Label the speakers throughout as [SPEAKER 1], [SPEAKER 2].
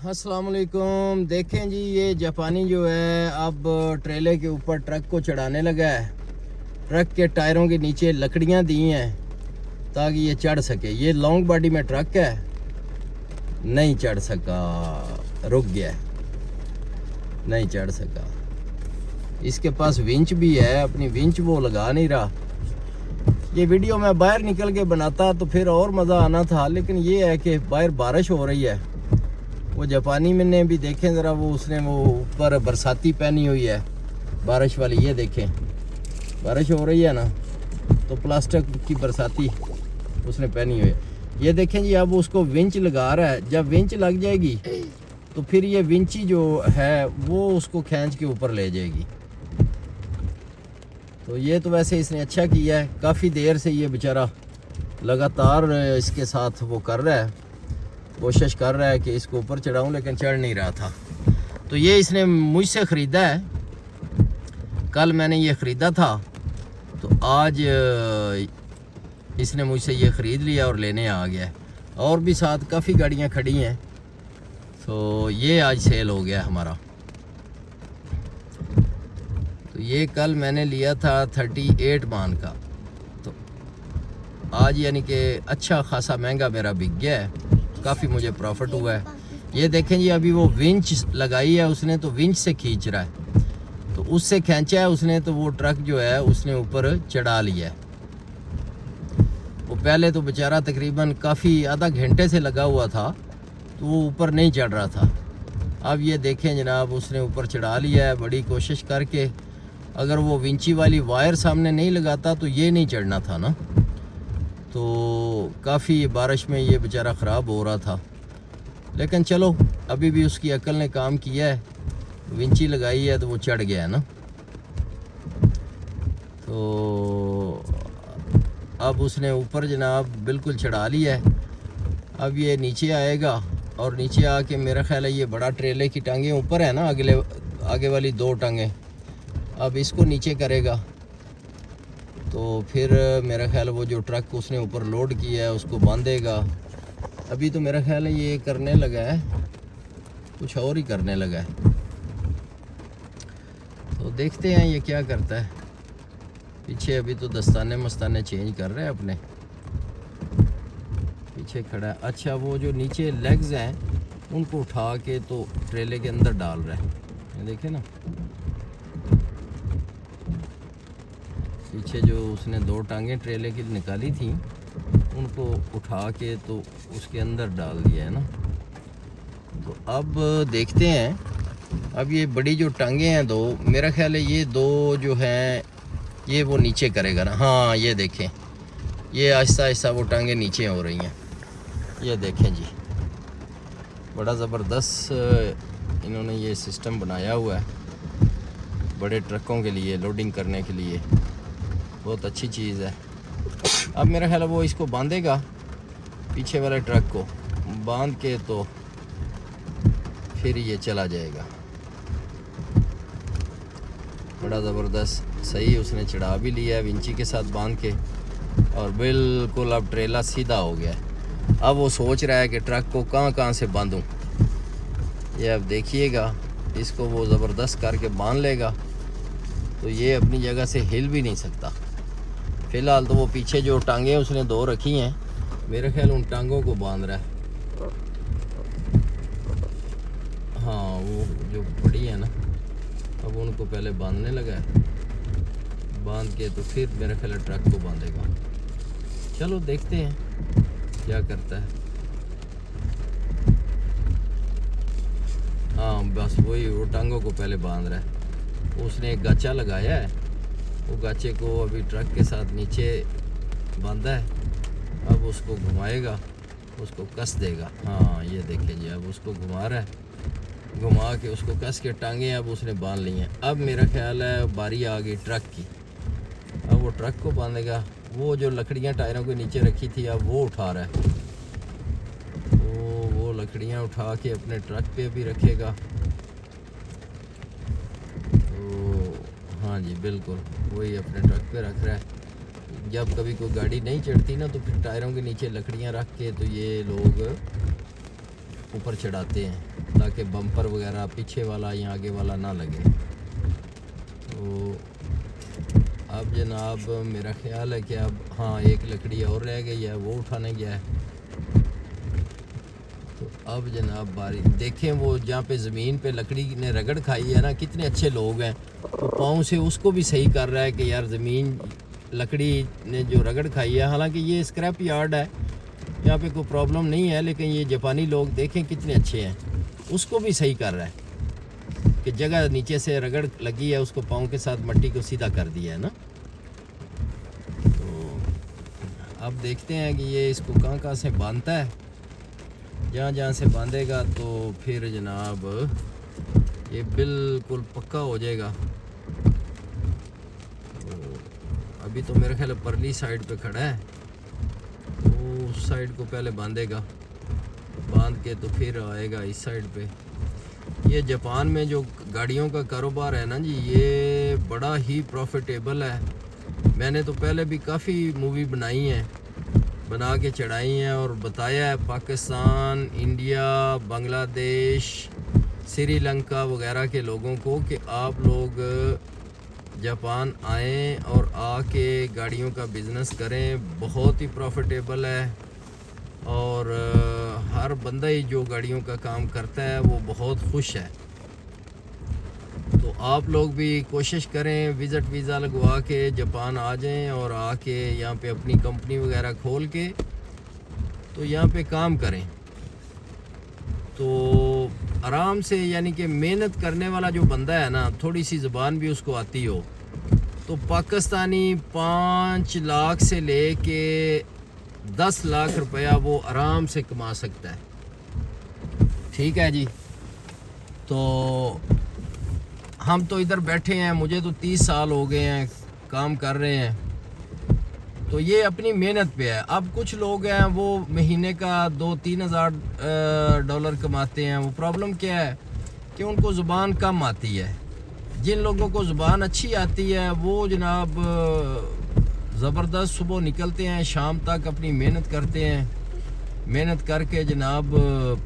[SPEAKER 1] अस्सलाम वालेकुम। देखें जी, ये जापानी जो है अब ट्रेले के ऊपर ट्रक को चढ़ाने लगा है। ट्रक के टायरों के नीचे लकड़ियां दी हैं ताकि ये चढ़ सके। ये लॉन्ग बॉडी में ट्रक है, नहीं चढ़ सका, रुक गया, नहीं चढ़ सका। इसके पास विंच भी है, अपनी विंच वो लगा नहीं रहा। ये वीडियो मैं बाहर निकल के बनाता तो फिर और मज़ा आना था, लेकिन ये है कि बाहर बारिश हो रही है। वो जापानी मैंने भी देखें ज़रा, वो उसने वो ऊपर बरसाती पहनी हुई है, बारिश वाली। ये देखें, बारिश हो रही है ना, तो प्लास्टिक की बरसाती उसने पहनी हुई है। ये देखें जी, अब उसको विंच लगा रहा है। जब विंच लग जाएगी तो फिर ये विंची जो है वो उसको खींच के ऊपर ले जाएगी। तो ये तो वैसे इसने अच्छा किया है। काफ़ी देर से ये बेचारा लगातार इसके साथ वो कर रहा है, कोशिश कर रहा है कि इसको ऊपर चढ़ाऊं, लेकिन चढ़ नहीं रहा था। तो ये इसने मुझसे ख़रीदा है। कल मैंने ये ख़रीदा था, तो आज इसने मुझसे ये ख़रीद लिया और लेने आ गया है। और भी साथ काफ़ी गाड़ियां खड़ी हैं, तो ये आज सेल हो गया हमारा। तो ये कल मैंने लिया था 38 मान का, तो आज यानी कि अच्छा खासा महंगा मेरा बिक गया है। काफ़ी मुझे प्रॉफिट हुआ है। ये देखें जी, अभी वो विंच लगाई है उसने, तो विंच से खींच रहा है। तो उससे खींचा है उसने, तो वो ट्रक जो है उसने ऊपर चढ़ा लिया है। वो पहले तो बेचारा तकरीबन काफ़ी आधा घंटे से लगा हुआ था, तो वो ऊपर नहीं चढ़ रहा था। अब ये देखें जनाब, उसने ऊपर चढ़ा लिया है बड़ी कोशिश करके। अगर वो विंची वाली वायर सामने नहीं लगाता तो ये नहीं चढ़ना था ना। तो काफ़ी बारिश में ये बेचारा ख़राब हो रहा था, लेकिन चलो अभी भी उसकी अक्ल ने काम किया है। विंची लगाई है तो वो चढ़ गया है ना। तो अब उसने ऊपर जनाब बिल्कुल चढ़ा लिया है। अब ये नीचे आएगा और नीचे आके मेरा ख्याल है ये बड़ा ट्रेले की टांगें ऊपर है ना, आगे वाली दो टांगें, अब इसको नीचे करेगा। तो फिर मेरा ख्याल वो जो ट्रक उसने ऊपर लोड किया है उसको बांधेगा। अभी तो मेरा ख्याल है ये करने लगा है, कुछ और ही करने लगा है। तो देखते हैं ये क्या करता है। पीछे अभी तो दस्ताने मस्ताने चेंज कर रहे हैं अपने, पीछे खड़ा है। अच्छा, वो जो नीचे लेग्स हैं उनको उठा के तो ट्रेले के अंदर डाल रहा है। ये देखे ना, पीछे जो उसने दो टांगें ट्रेले की निकाली थी उनको उठा के तो उसके अंदर डाल दिया है ना। तो अब देखते हैं। अब ये बड़ी जो टांगें हैं दो, मेरा ख्याल है ये दो जो हैं ये वो नीचे करेगा ना। हाँ, ये देखें, ये आहिस्ता आहिस्ता वो टांगें नीचे हो रही हैं। ये देखें जी, बड़ा ज़बरदस्त इन्होंने ये सिस्टम बनाया हुआ है बड़े ट्रकों के लिए, लोडिंग करने के लिए। बहुत अच्छी चीज़ है। अब मेरा ख्याल है वो इसको बांधेगा, पीछे वाले ट्रक को बांध के, तो फिर ये चला जाएगा। बड़ा ज़बरदस्त सही उसने चढ़ा भी लिया है विंची के साथ बांध के, और बिल्कुल अब ट्रेला सीधा हो गया है। अब वो सोच रहा है कि ट्रक को कहाँ से बांधूं। ये अब देखिएगा, इसको वो ज़बरदस्त करके बांध लेगा तो ये अपनी जगह से हिल भी नहीं सकता। फ़िलहाल तो वो पीछे जो टांगें उसने दो रखी हैं, मेरे ख्याल उन टांगों को बांध रहा है। हाँ, वो जो बड़ी है ना, अब उनको पहले बांधने लगा है। बांध के तो फिर मेरे ख्याल ट्रक को बांधेगा। चलो देखते हैं क्या करता है। हाँ, बस वही, वो टांगों को पहले बांध रहा है। उसने एक गाचा लगाया है, वो गाचे को अभी ट्रक के साथ नीचे बांधा है। अब उसको घुमाएगा, उसको कस देगा। हाँ, ये देखिए जी, अब उसको घुमा रहा है, घुमा के उसको कस के टांगें अब उसने बांध ली हैं। अब मेरा ख्याल है बारी आ गई ट्रक की। अब वो ट्रक को बांधेगा। वो जो लकड़ियाँ टायरों के नीचे रखी थी अब वो उठा रहा है। वो लकड़ियाँ उठा के अपने ट्रक पे भी रखेगा। हाँ जी, बिल्कुल वही अपने ट्रक पे रख रहा है। जब कभी कोई गाड़ी नहीं चढ़ती ना, तो फिर टायरों के नीचे लकड़ियाँ रख के तो ये लोग ऊपर चढ़ाते हैं ताकि बम्पर वगैरह पीछे वाला या आगे वाला ना लगे। तो अब जनाब मेरा ख्याल है कि अब हाँ एक लकड़ी और रह गई है, वो उठाने गया है। तो अब जनाब बारी देखें, वो जहाँ पे ज़मीन पे लकड़ी ने रगड़ खाई है ना, कितने अच्छे लोग हैं। तो पाँव से उसको भी सही कर रहा है कि यार ज़मीन लकड़ी ने जो रगड़ खाई है, हालांकि ये स्क्रैप यार्ड है, यहाँ पे कोई प्रॉब्लम नहीं है, लेकिन ये जापानी लोग देखें कितने अच्छे हैं, उसको भी सही कर रहा है कि जगह नीचे से रगड़ लगी है उसको पाँव के साथ मट्टी को सीधा कर दिया है ना। तो अब देखते हैं कि ये इसको कहाँ कहाँ से बांधता है। जहाँ जहाँ से बांधेगा तो फिर जनाब ये बिल्कुल पक्का हो जाएगा। तो अभी तो मेरे ख्याल परली साइड पे खड़ा है, तो उस साइड को पहले बांधेगा, बांध के तो फिर आएगा इस साइड पे। ये जापान में जो गाड़ियों का कारोबार है ना जी, ये बड़ा ही प्रॉफिटेबल है। मैंने तो पहले भी काफ़ी मूवी बनाई हैं, बना के चढ़ाई हैं और बताया है पाकिस्तान, इंडिया, बांग्लादेश, श्रीलंका वगैरह के लोगों को कि आप लोग जापान आएँ और आके गाड़ियों का बिज़नेस करें, बहुत ही प्रॉफिटेबल है। और हर बंदा ही जो गाड़ियों का काम करता है वो बहुत खुश है। तो आप लोग भी कोशिश करें, विज़िट वीज़ा लगवा के जापान आ जाएं और आके यहाँ पे अपनी कंपनी वगैरह खोल के तो यहाँ पे काम करें। तो आराम से, यानी कि मेहनत करने वाला जो बंदा है ना, थोड़ी सी ज़बान भी उसको आती हो, तो पाकिस्तानी 5 लाख से ले के 10 लाख रुपया वो आराम से कमा सकता है। ठीक है जी। तो हम तो इधर बैठे हैं, मुझे तो 30 साल हो गए हैं काम कर रहे हैं, तो ये अपनी मेहनत पे है। अब कुछ लोग हैं वो महीने का 2-3 हज़ार डॉलर कमाते हैं। वो प्रॉब्लम क्या है कि उनको ज़ुबान कम आती है। जिन लोगों को ज़ुबान अच्छी आती है वो जनाब ज़बरदस्त सुबह निकलते हैं, शाम तक अपनी मेहनत करते हैं, मेहनत करके जनाब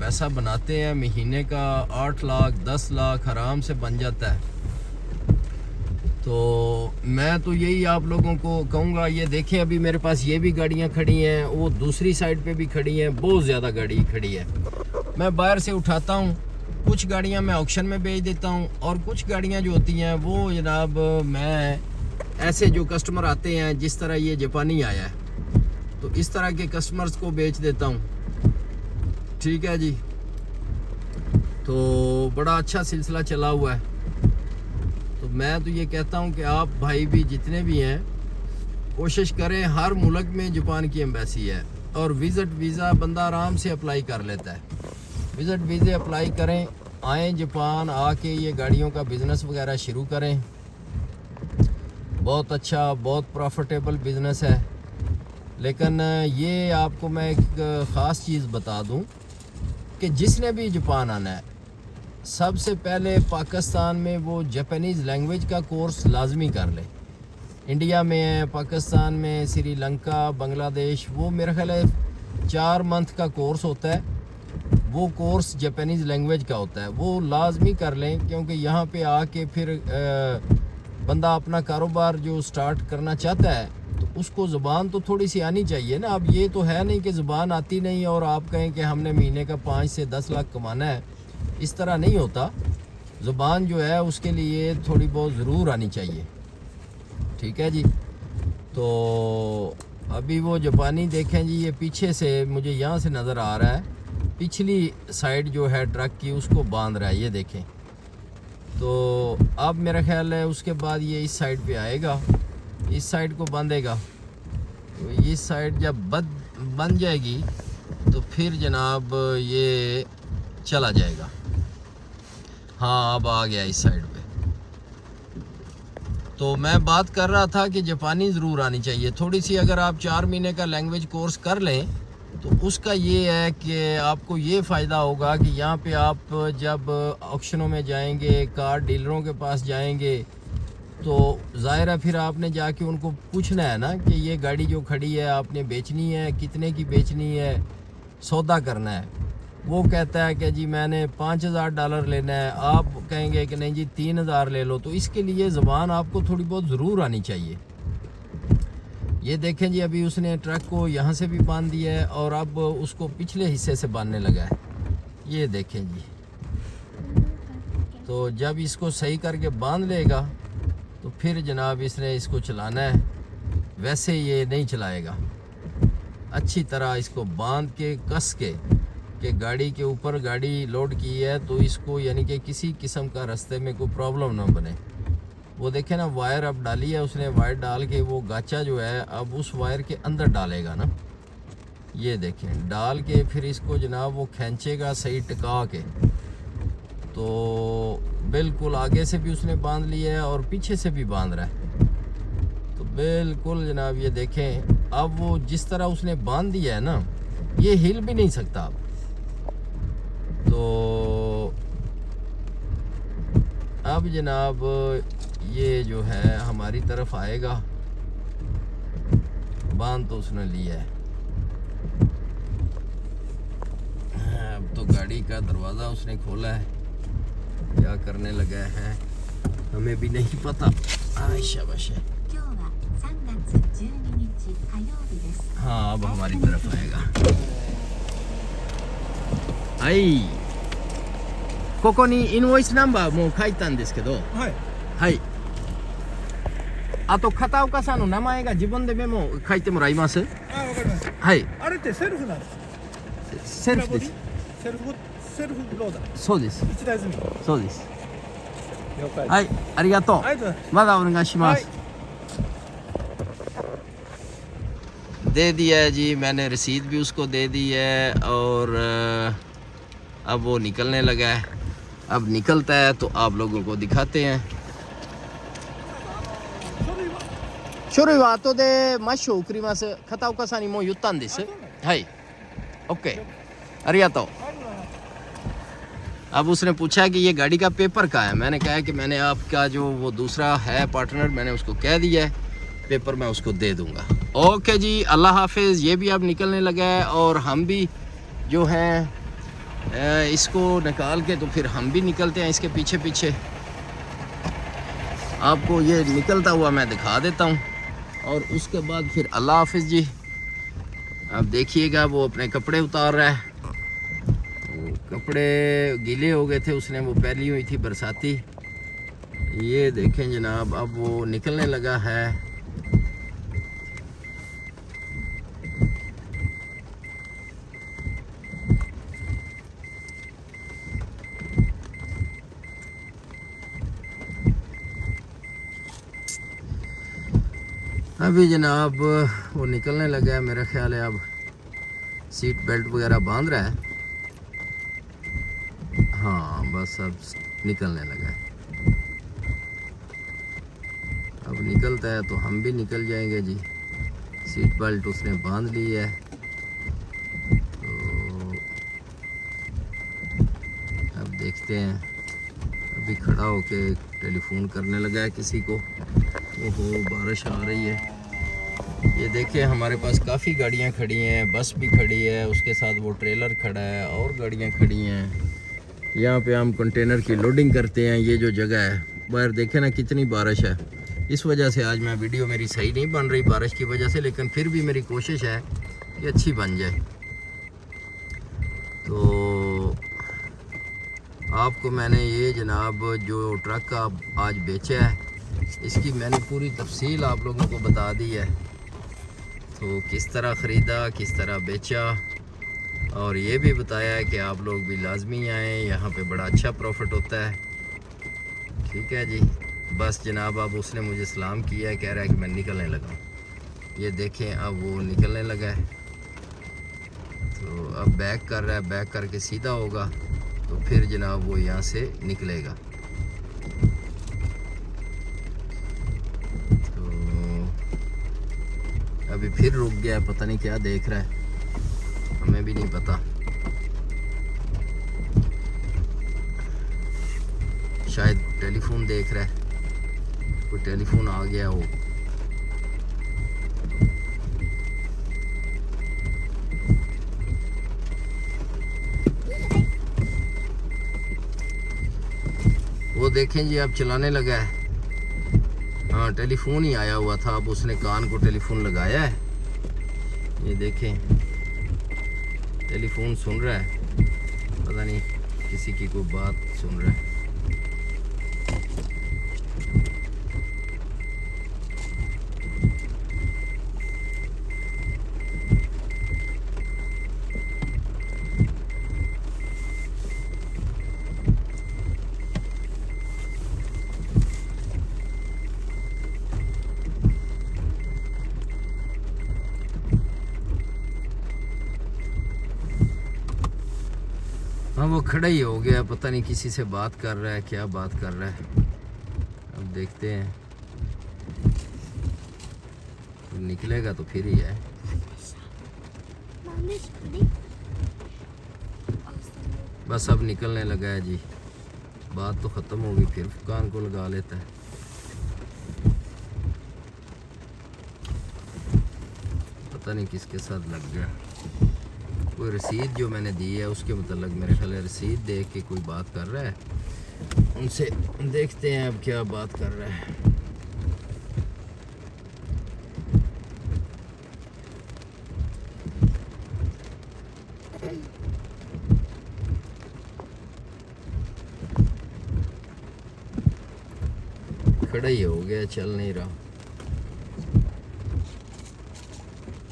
[SPEAKER 1] पैसा बनाते हैं। महीने का 8 लाख 10 लाख आराम से बन जाता है। तो मैं तो यही आप लोगों को कहूँगा, ये देखें अभी मेरे पास ये भी गाड़ियाँ खड़ी हैं, वो दूसरी साइड पे भी खड़ी हैं, बहुत ज़्यादा गाड़ी खड़ी है। मैं बाहर से उठाता हूँ, कुछ गाड़ियाँ मैं ऑक्शन में बेच देता हूँ और कुछ गाड़ियाँ जो होती हैं वो जनाब मैं ऐसे जो कस्टमर आते हैं, जिस तरह ये जापानी आया है, तो इस तरह के कस्टमर्स को बेच देता हूँ। ठीक है जी। तो बड़ा अच्छा सिलसिला चला हुआ है। तो मैं तो ये कहता हूँ कि आप भाई भी जितने भी हैं कोशिश करें, हर मुल्क में जापान की एम्बेसी है और विज़िट वीज़ा बंदा आराम से अप्लाई कर लेता है। विज़िट वीज़े अप्लाई करें, आएँ जापान, आके ये गाड़ियों का बिज़नेस वगैरह शुरू करें। बहुत अच्छा, बहुत प्रॉफिटेबल बिज़नेस है। लेकिन ये आपको मैं एक ख़ास चीज़ बता दूं कि जिसने भी जापान आना है, सबसे पहले पाकिस्तान में वो जापानीज़ लैंग्वेज का कोर्स लाजमी कर ले। इंडिया में है, पाकिस्तान में, श्रीलंका, बांग्लादेश, वो मेरा ख्याल है 4 मंथ का कोर्स होता है। वो कोर्स जापानीज़ लैंग्वेज का होता है, वो लाजमी कर लें, क्योंकि यहाँ पे आके फिर बंदा अपना कारोबार जो स्टार्ट करना चाहता है तो उसको ज़ुबान तो थोड़ी सी आनी चाहिए ना। अब ये तो है नहीं कि ज़ुबान आती नहीं और आप कहें कि हमने महीने का 5 से 10 लाख कमाना है, इस तरह नहीं होता। ज़ुबान जो है उसके लिए थोड़ी बहुत ज़रूर आनी चाहिए। ठीक है जी। तो अभी वो जापानी देखें जी, ये पीछे से मुझे यहाँ से नज़र आ रहा है, पिछली साइड जो है ट्रक की उसको बांध रहा है, ये देखें। तो अब मेरा ख्याल है उसके बाद ये इस साइड पे आएगा, इस साइड को बांधेगा। तो इस साइड जब बन जाएगी तो फिर जनाब ये चला जाएगा। हाँ, अब आ गया इस साइड पे। तो मैं बात कर रहा था कि जापानी ज़रूर आनी चाहिए थोड़ी सी। अगर आप 4 महीने का लैंग्वेज कोर्स कर लें तो उसका ये है कि आपको ये फ़ायदा होगा कि यहाँ पे आप जब ऑक्शनों में जाएंगे, कार डीलरों के पास जाएंगे, तो ज़ाहिर है फिर आपने जाके उनको पूछना है ना कि ये गाड़ी जो खड़ी है आपने बेचनी है, कितने की बेचनी है, सौदा करना है। वो कहता है कि जी मैंने $5000 लेना है, आप कहेंगे कि नहीं जी 3000 ले लो, तो इसके लिए ज़बान आपको थोड़ी बहुत ज़रूर आनी चाहिए। ये देखें जी, अभी उसने ट्रक को यहाँ से भी बांध दिया है और अब उसको पिछले हिस्से से बांधने लगा है। ये देखें जी, तो जब इसको सही करके बांध लेगा तो फिर जनाब इसने इसको चलाना है, वैसे ये नहीं चलाएगा। अच्छी तरह इसको बांध के कस के गाड़ी के ऊपर गाड़ी लोड की है तो इसको यानी कि किसी किस्म का रास्ते में कोई प्रॉब्लम ना बने। वो देखें ना, वायर अब डाली है उसने, वायर डाल के वो गाचा जो है अब उस वायर के अंदर डालेगा ना। ये देखें, डाल के फिर इसको जनाब वो खींचेगा सही टिका के। तो बिल्कुल आगे से भी उसने बांध लिया है और पीछे से भी बांध रहा है। तो बिल्कुल जनाब ये देखें, अब वो जिस तरह उसने बांध दिया है ना, ये हिल भी नहीं सकता अब। तो अब जनाब ये जो है हमारी तरफ आएगा, बांध तो उसने लिया है। अब तो गाड़ी का दरवाज़ा उसने खोला है, क्या करने लगा है हमें भी नहीं पता। शाबाश है। हाँ, अब हमारी तरफ आएगा। आईここにインボイスナンバーもう書いたんですけど、はいはい。あと片岡さんの名前が自分でメモ書いてもらいます。あ、わかります。はい。あれってセルフなんですか？セルフです。セルフローダー。そうです。一台積み。そうです。了解。はい、ありがとう。ありがとうございます。まだお願いします。दे दिया है जी, मैंने रसीद भी उसको दे दी है और अब वो निकलने लगा है। अब निकलता है तो आप लोगों को दिखाते हैं। 書類は後でマッシュを送ります。片岡さんにもう言ったんです。はい、OK、ありがとう。अब उसने पूछा कि ये गाड़ी का पेपर कहाँ है। मैंने कहा कि मैंने आपका जो वो दूसरा है पार्टनर, मैंने उसको कह दिया है, पेपर मैं उसको दे दूंगा। ओके जी, अल्लाह हाफिज़। ये भी अब निकलने लगा है और हम भी जो हैं इसको निकाल के तो फिर हम भी निकलते हैं इसके पीछे पीछे। आपको ये निकलता हुआ मैं दिखा देता हूँ और उसके बाद फिर अल्लाह हाफिज़ जी। अब देखिएगा वो अपने कपड़े उतार रहा है। कपड़े गीले हो गए थे, उसने वो पहली हुई थी बरसाती। ये देखें जनाब, अब वो निकलने लगा है। अभी जनाब वो निकलने लगा है, मेरा ख्याल है अब सीट बेल्ट वगैरह बांध रहा है। हाँ बस अब निकलने लगा है। अब निकलता है तो हम भी निकल जाएंगे जी। सीट बेल्ट उसने बांध ली है। तो अब देखते हैं। अभी खड़ा होके टेलीफोन करने लगा है किसी को। ओहो, बारिश आ रही है। ये देखिए हमारे पास काफ़ी गाड़ियाँ खड़ी हैं, बस भी खड़ी है, उसके साथ वो ट्रेलर खड़ा है और गाड़ियाँ खड़ी हैं। यहाँ पे हम कंटेनर की लोडिंग करते हैं। ये जो जगह है बाहर देखें ना कितनी बारिश है। इस वजह से आज मैं वीडियो मेरी सही नहीं बन रही बारिश की वजह से, लेकिन फिर भी मेरी कोशिश है कि अच्छी बन जाए। तो आपको मैंने ये जनाब जो ट्रक का आज बेचा है, इसकी मैंने पूरी तफसील आप लोगों को बता दी है। तो किस तरह ख़रीदा, किस तरह बेचा, और ये भी बताया है कि आप लोग भी लाजमी आएँ, यहाँ पे बड़ा अच्छा प्रॉफिट होता है। ठीक है जी। बस जनाब अब उसने मुझे सलाम किया है, कह रहा है कि मैं निकलने लगा। ये देखें अब वो निकलने लगा है। तो अब बैक कर रहा है, बैक करके सीधा होगा तो फिर जनाब वो यहाँ से निकलेगा। तो अभी फिर रुक गया, पता नहीं क्या देख रहा है, हमें भी नहीं पता। शायद टेलीफोन देख रहा है, कोई टेलीफोन आ गया हो। वो देखें जी अब चलाने लगा है। हाँ टेलीफोन ही आया हुआ था, अब उसने कान को टेलीफोन लगाया है। ये देखें टेलीफोन सुन रहा है, पता नहीं किसी की कोई बात सुन रहा है। हाँ वो खड़ा ही हो गया, पता नहीं किसी से बात कर रहा है, क्या बात कर रहा है। अब देखते हैं, निकलेगा तो फिर ही है। बस अब निकलने लगा है जी, बात तो ख़त्म होगी, फिर कान को लगा लेता है। पता नहीं किसके साथ लग गया। कोई रसीद जो मैंने दी है उसके मतलब मेरे ख्याल है रसीद देख के कोई बात कर रहा है, उनसे देखते हैं अब क्या बात कर रहा है। खड़ा ही हो गया, चल नहीं रहा।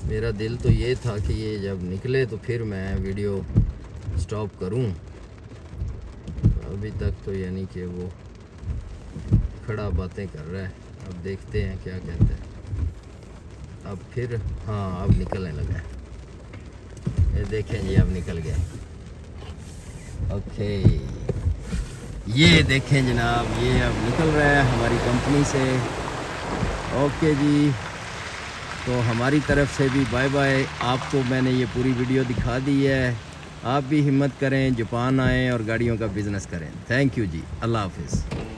[SPEAKER 1] मेरा दिल तो ये था कि ये जब निकले तो फिर मैं वीडियो स्टॉप करूं, अभी तक तो यानी कि वो खड़ा बातें कर रहा है। अब देखते हैं क्या कहता है। अब फिर हाँ अब निकलने लगा है, ये देखें जी अब निकल गया। ओके ये देखें जनाब, ये अब निकल रहा है हमारी कंपनी से। ओके जी, तो हमारी तरफ से भी बाय बाय। आपको मैंने ये पूरी वीडियो दिखा दी है। आप भी हिम्मत करें, जापान आएँ और गाड़ियों का बिज़नेस करें। थैंक यू जी, अल्लाह हाफिज़।